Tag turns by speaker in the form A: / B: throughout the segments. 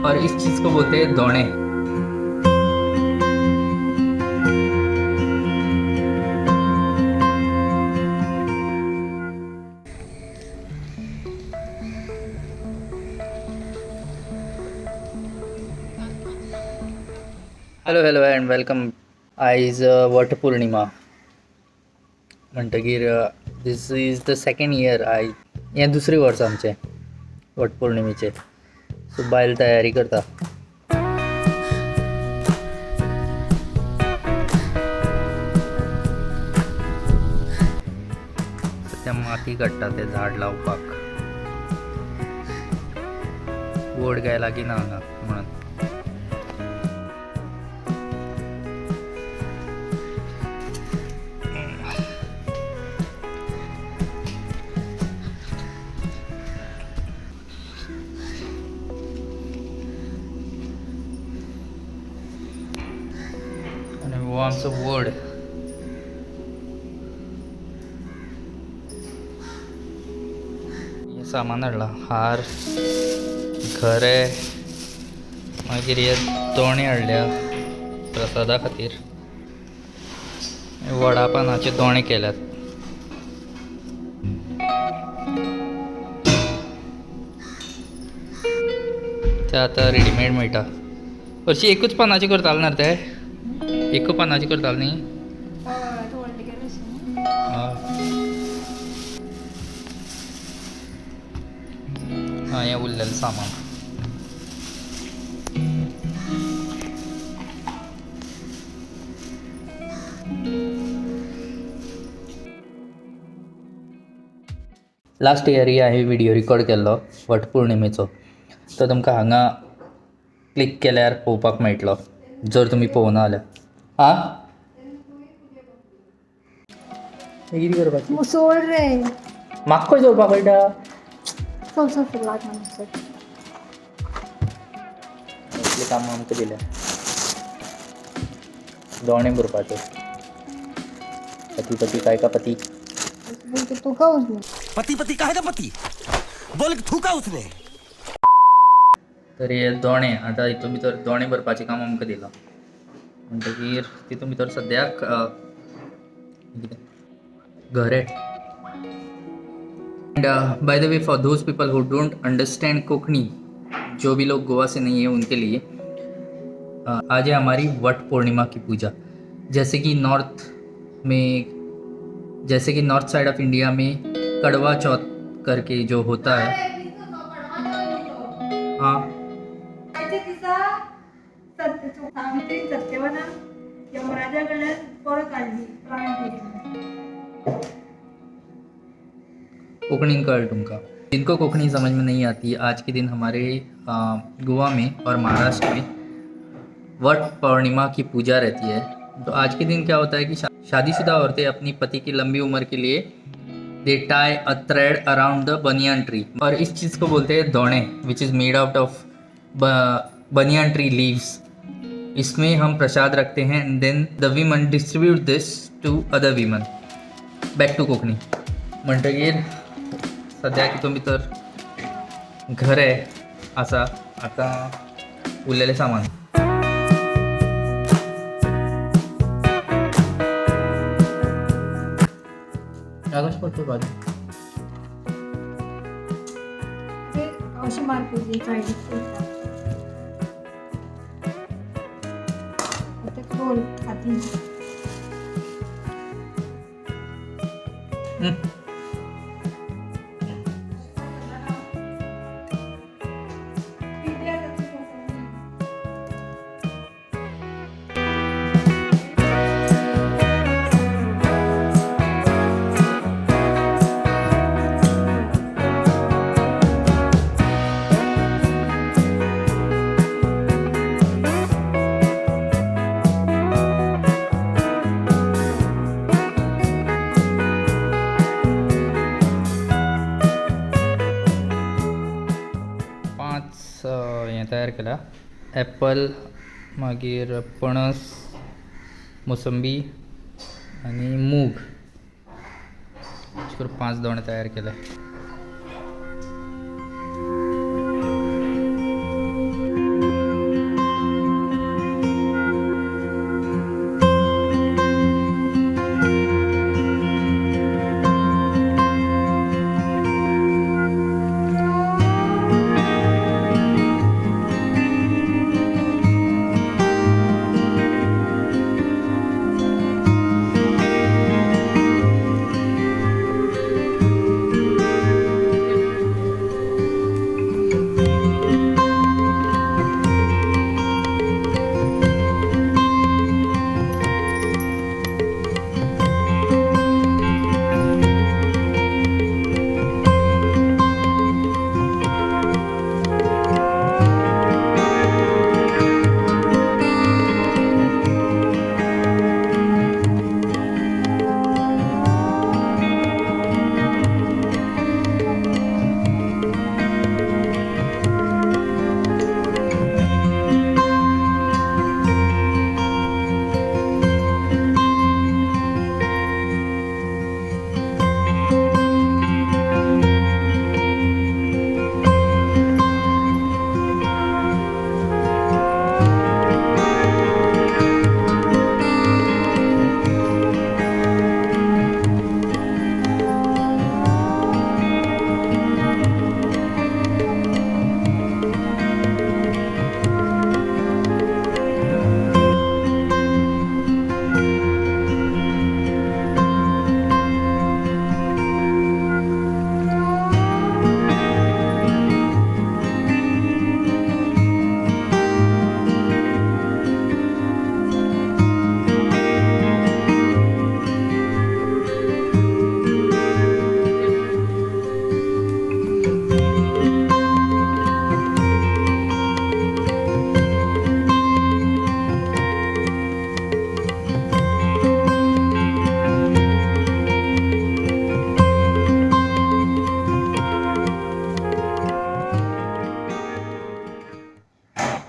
A: और इस चीज़ को बोलते हैं दोणे। Hello and welcome. आयज वटपौर्णिमा म्हणटकीर this is the second year. हें दुसरें वर्स आमचें वटपौर्णिमेचें. सो बायल तयारी करता. सध्या माती काडटा तें झाड लावपाक. वड काय लागीना हांगा म्हणून. आणि हो आमचो वड. हे सामान हाडला. हार, घरे, मागीर हे दोणे हाडल्या प्रसादा खातीर. वडा पानाचे दोणे केल्यात. ते आतां रेडीमेड मेळटा. हरशीं एकूच पानाची करताले ना ते? एकूच पानाची करताले न्ही? हां, हें उरलेलें सामान. लास्ट इयरी हांवें व्हिडियो रिकॉर्ड केल्लो वटपौर्णिमेचो. तो तुमकां हांगा क्लिक केल्यार पळोवपाक मेळटलो, जर तुमी पळोवना जाल्यार. आं, हें कितें करपाचें?
B: मुसोळ रे.
A: म्हाका खंय दवरपाक कळटा?
B: चल फुलाक मातसो.
A: असलीं कामां आमकां दिल्या. दोणे भरपाचे. पती पती काय का पती.
B: बोलते तू का उसने?
C: पति पति काहे का पति बोल के थूका उसने.
A: तर हे दोणे आतां हितून भितर दोणे भरपाचें काम आमकां दिलां. म्हणटकीर तितून भितर सद्याक घरे. End by the way, for those people who don't understand Konkani, जो भी लोग गोवा से नहीं है उनके लिए आज है हमारी वट पूर्णिमा की पूजा. जैसे कि नॉर्थ साइड ऑफ इंडिया में कड़वा चौथ करके जो होता है. हाँ,
B: सत्यवना यमराजाकडे परत काढली प्राण.
A: कोंकणी कल तुमका. जिनको कोंकणी समझ में नहीं आती, आज के दिन हमारे गोवा में और महाराष्ट्र में वट पूर्णिमा की पूजा रहती है. तो आज के दिन क्या होता है कि शादीशुदा औरतें अपनी पति की लंबी उम्र के लिए they tie a thread around the banyan tree. और इस चीज़ को बोलते हैं दोणे, which is made out of banyan tree leaves. इसमें हम प्रसाद रखते हैं and then the women distribute this to other women. Back to Konkani. म्हणटकीर सद्याक हितून भितर घरे आसा. आतां उरलेलें सामान. कागज पडतो बाजू.
B: अशी मारपूजी काढली. आता खोल हाती. हें तयार केला. ॲपल, मागीर पणस, मोसंबी आणि मूग. अशें करून 5 दोणे तयार केले.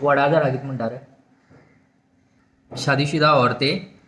A: वडा झाला कितें म्हणटा रे शादीशुदा औरतें